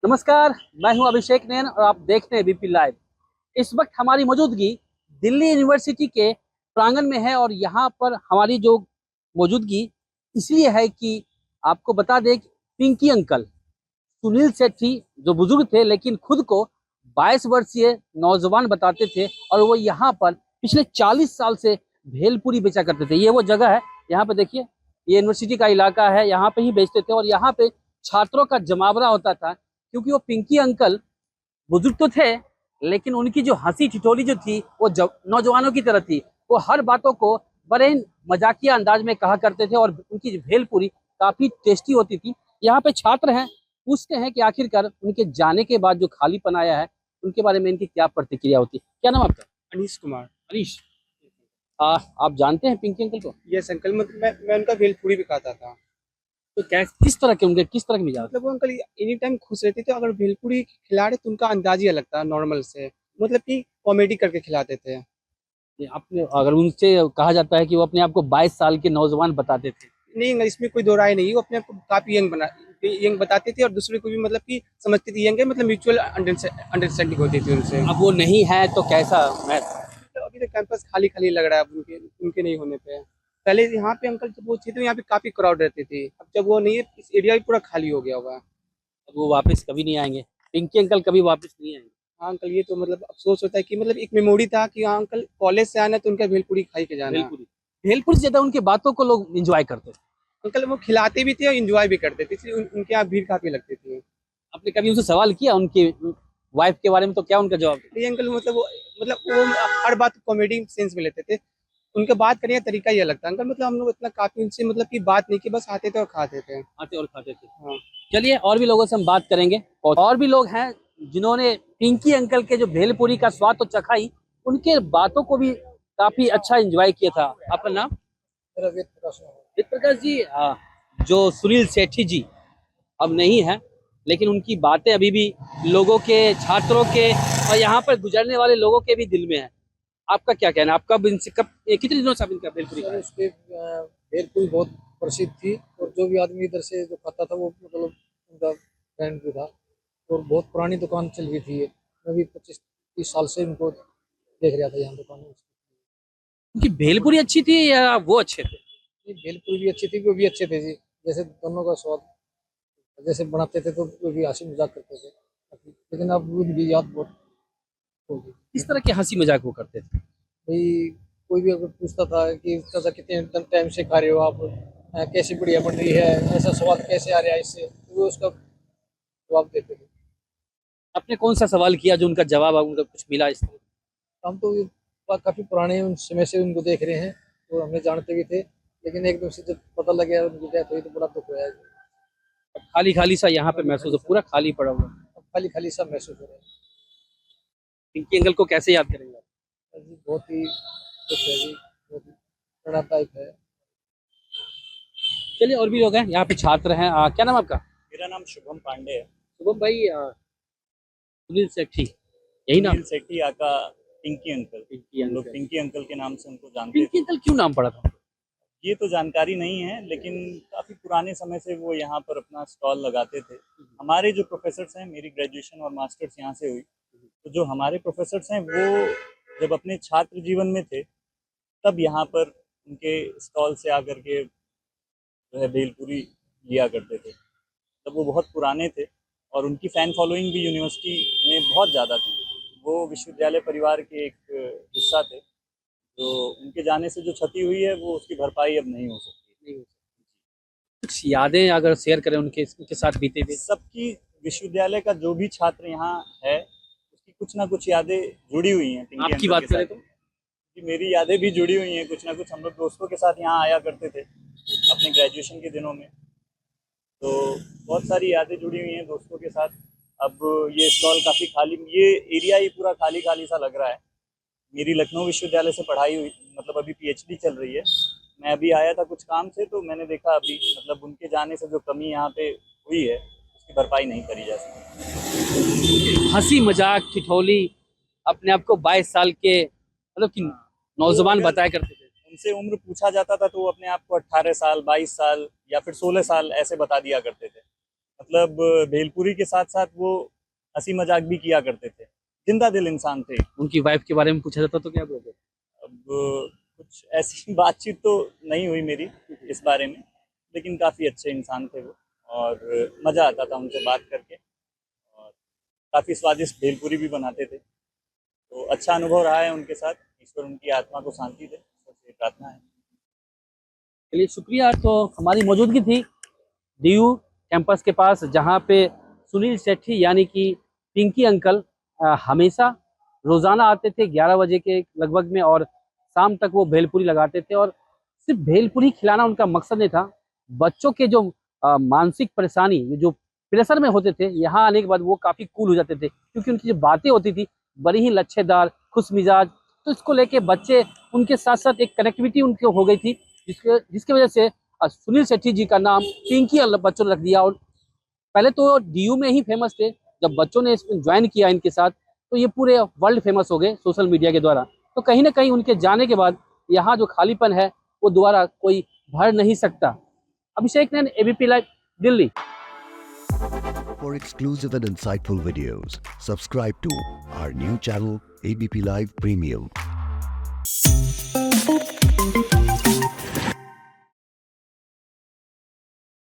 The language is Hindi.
नमस्कार, मैं हूं अभिषेक नैन और आप देख रहे हैं बीपी लाइव। इस वक्त हमारी मौजूदगी दिल्ली यूनिवर्सिटी के प्रांगण में है और यहाँ पर हमारी जो मौजूदगी इसलिए है कि आपको बता दें कि पिंकी अंकल सुनील सेठी जो बुजुर्ग थे लेकिन खुद को 22 वर्षीय नौजवान बताते थे और वो यहाँ पर पिछले 40 साल से भेलपुरी बेचा करते थे। ये वो जगह है, यहाँ पे देखिए, ये यूनिवर्सिटी का इलाका है, यहाँ पे ही बेचते थे और यहाँ पे छात्रों का जमावड़ा होता था क्योंकि वो पिंकी अंकल बुजुर्ग तो थे लेकिन उनकी जो हंसी ठिठोली जो थी वो नौजवानों की तरह थी। वो हर बातों को बड़े मजाकिया अंदाज में कहा करते थे और उनकी भेलपुरी काफी टेस्टी होती थी। यहाँ पे छात्र हैं, पूछते हैं कि आखिरकार उनके जाने के बाद जो खालीपन आया है उनके बारे में इनकी क्या प्रतिक्रिया होती है। क्या नाम आपका? अनीश कुमार। अनीश। आप जानते हैं पिंकी अंकल को? यस अंकल, मतलब मैं उनका भेलपूरी भी खाता था। तो किस तरह के उनके किस तरह के मिजाज? मतलब वो अंकल एनी टाइम खुश रहते थे। अगर भेलपूरी खिला रहे तो उनका अंदाज ही अलग था नॉर्मल से, मतलब कि कॉमेडी करके खिलाते थे। अपने अगर उनसे कहा जाता है कि वो अपने आप को 22 साल के नौजवान बताते थे। नहीं, इसमें कोई दो राय नहीं। वो अपने आप को काफी यंग बताते थे और दूसरे को भी मतलब कि समझते थे यंग है, मतलब म्यूचुअल अंडरस्टैंडिंग होती थी उनसे। अब वो नहीं है तो कैसा? मैं तो अभी तो कैंपस खाली खाली लग रहा है अब उनके उनके नहीं होने पे। पहले यहाँ पे अंकल जब वो थे तो यहाँ पे काफी क्राउड रहती थी। अब जब वो नहीं है, इस एरिया भी पूरा खाली हो गया हुआ है। अब वो वापस कभी नहीं आएंगे, पिंकी अंकल कभी वापस नहीं आएंगे। हाँ अंकल, ये तो मतलब अफसोस होता है कि मतलब एक मेमोरी था कि हाँ अंकल कॉलेज से आना तो उनका भेलपूरी खाई के जाना। भेलपुरी भेलपुरी से ज्यादा उनकी बातों को लोग एंजॉय करते थे। अंकल वो खिलाते भी थे और इंजॉय भी करते थे, इसलिए उनके यहाँ भीड़ काफी लगती थी। आपने कभी उनसे सवाल किया उनकी वाइफ के बारे में, तो क्या उनका जवाब दिया? ये अंकल मतलब वो हर बात कॉमेडी सेंस में लेते थे। उनका बात करने का तरीका ही अलग था अंकल। मतलब हम लोग इतना काफी उनसे मतलब कि बात नहीं की, बस आते थे और खाते थे। आते और खाते थे। हाँ। चलिए और भी लोगों से हम बात करेंगे। और भी लोग हैं जिन्होंने पिंकी अंकल के जो भेलपुरी का स्वाद तो चखा ही, उनके बातों को भी काफी अच्छा एंजॉय किया था। आपका नाम? मेरा वेद प्रकाश है। वेद प्रकाश जी। जो सुनील सेठी जी अब नहीं है लेकिन उनकी बातें अभी भी लोगों के, छात्रों के और यहाँ पर गुजरने वाले लोगों के भी दिल में है। आपका क्या कहना है? आप कब इनसे कितने दिनों से आप इनका भेलपुरी खा सर रहे हैं? उसके भेलपुरी बहुत प्रसिद्ध थी और जो भी आदमी इधर से जो खाता था वो मतलब उनका फ्रेंड भी था और बहुत पुरानी दुकान चल रही थी ये। मैं भी 25-30 साल से उनको देख रहा था यहाँ दुकान में। उनकी भेलपुरी अच्छी थी या वो अच्छे थे? ये भेलपुरी भी अच्छी थी, वो भी अच्छे थे जी। जैसे दोनों का स्वाद जैसे बनाते थे तो वो भी हंसी मजाक करते थे, लेकिन अब उनकी याद बहुत होगी। किस तरह के हंसी मजाक वो करते थे? भाई कोई भी अगर पूछता था कि चाचा कितने टाइम से खा रहे हो आप, कैसी बढ़िया बन रही है, ऐसा स्वाद कैसे आ रहा है इससे, तो वो उसका जवाब देते थे। आपने कौन सा सवाल किया जो उनका जवाब आपको कुछ मिला इस तरह? हम तो काफ़ी पुराने उन समय से उनको देख रहे हैं और हमें जानते भी थे, लेकिन एकदम से जब पता लग गया उनकी डेथ हुई तो बड़ा दुख हुआ है। खाली खाली सा यहाँ पे महसूस हो, पूरा खाली पड़ा हुआ है। अब खाली खाली सा महसूस हो रहा पिंकी अंकल को कैसे याद करेंगे आप? है जी। बहुत ही दुख है जी, बहुत ही बड़ा टाइप है। चलिए और भी लोग हैं यहाँ पे, छात्र हैं। क्या नाम आपका? मेरा नाम शुभम पांडे है। शुभम भाई, सुनील सेठी यही नाम? सुनील सेठी आका पिंकी अंकल। पिंकी हम लोग अंकल। पिंकी अंकल के नाम से उनको जानते पिंकी थे। अंकल क्यों नाम पड़ा था? ये तो जानकारी नहीं है, लेकिन काफ़ी पुराने समय से वो यहाँ पर अपना स्टॉल लगाते थे। हमारे जो प्रोफेसर्स हैं, मेरी ग्रेजुएशन और मास्टर्स यहाँ से हुई, तो जो हमारे प्रोफेसर्स हैं वो जब अपने छात्र जीवन में थे तब यहाँ पर उनके स्टॉल से आकर के जो है भेलपुरी लिया करते थे। तब वो बहुत पुराने थे और उनकी फ़ैन फॉलोइंग भी यूनिवर्सिटी में बहुत ज़्यादा थी। वो विश्वविद्यालय परिवार के एक हिस्सा थे, तो उनके जाने से जो क्षति हुई है वो उसकी भरपाई अब नहीं हो सकती। नहीं हो सकती। कुछ यादें अगर शेयर करें उनके साथ बीते हुए। सबकी, विश्वविद्यालय का जो भी छात्र यहाँ है उसकी कुछ ना कुछ यादें जुड़ी हुई हैं पिंकी आपकी अंकल बात के करें साथ। तो? कि मेरी यादें भी जुड़ी हुई हैं कुछ ना कुछ। हम लोग दोस्तों के साथ यहाँ आया करते थे अपने ग्रेजुएशन के दिनों में, तो बहुत सारी यादें जुड़ी हुई हैं दोस्तों के साथ। अब ये स्टॉल काफ़ी खाली, ये एरिया ही पूरा खाली खाली सा लग रहा है। मेरी लखनऊ विश्वविद्यालय से पढ़ाई हुई, मतलब अभी पीएचडी चल रही है। मैं अभी आया था कुछ काम से, तो मैंने देखा अभी मतलब उनके जाने से जो कमी यहाँ पे हुई है उसकी भरपाई नहीं करी जा सकती। हंसी मजाक ठिठोली, अपने आप को 22 साल के मतलब कि नौजवान अगर बताया करते थे। उनसे उम्र पूछा जाता था तो वो अपने आप को 18 साल, 22 साल या फिर 16 साल ऐसे बता दिया करते थे। मतलब भेलपुरी के साथ साथ वो हंसी मजाक भी किया करते थे, जिंदा दिल इंसान थे। उनकी वाइफ के बारे में पूछा जाता तो क्या बोलते? अब कुछ ऐसी बातचीत तो नहीं हुई मेरी इस बारे में, लेकिन काफ़ी अच्छे इंसान थे वो, और मज़ा आता था उनसे बात करके, और काफ़ी स्वादिष्ट भेलपुरी भी बनाते थे। तो अच्छा अनुभव रहा है उनके साथ। ईश्वर उनकी आत्मा को शांति दे, ईश्वर से प्रार्थना है। चलिए शुक्रिया। तो हमारी मौजूदगी थी डीयू कैंपस के पास, जहाँ पे सुनील सेठी यानी कि पिंकी अंकल हमेशा रोज़ाना आते थे 11 बजे के लगभग में, और शाम तक वो भेलपुरी लगाते थे। और सिर्फ भेलपुरी खिलाना उनका मकसद नहीं था, बच्चों के जो मानसिक परेशानी, ये जो प्रेशर में होते थे, यहाँ आने के बाद वो काफ़ी कूल हो जाते थे, क्योंकि उनकी जो बातें होती थी बड़ी ही लच्छेदार, खुश मिजाज। तो इसको लेके बच्चे, उनके साथ साथ एक कनेक्टिविटी उनकी हो गई थी, जिसकी वजह से सुनील सेठी जी का नाम पिंकी बच्चों ने रख दिया। और पहले तो डीयू में ही फेमस थे, जब बच्चों ने इसमें ज्वाइन किया इनके साथ, तो ये पूरे वर्ल्ड फेमस हो गए सोशल मीडिया के द्वारा। तो कहीं ना कहीं उनके जाने के बाद यहाँ जो खालीपन है वो दोबारा कोई भर नहीं सकता। Abhishek Nain, ABP live, Delhi. For exclusive and insightful videos, subscribe to our new channel ABP Live Premium.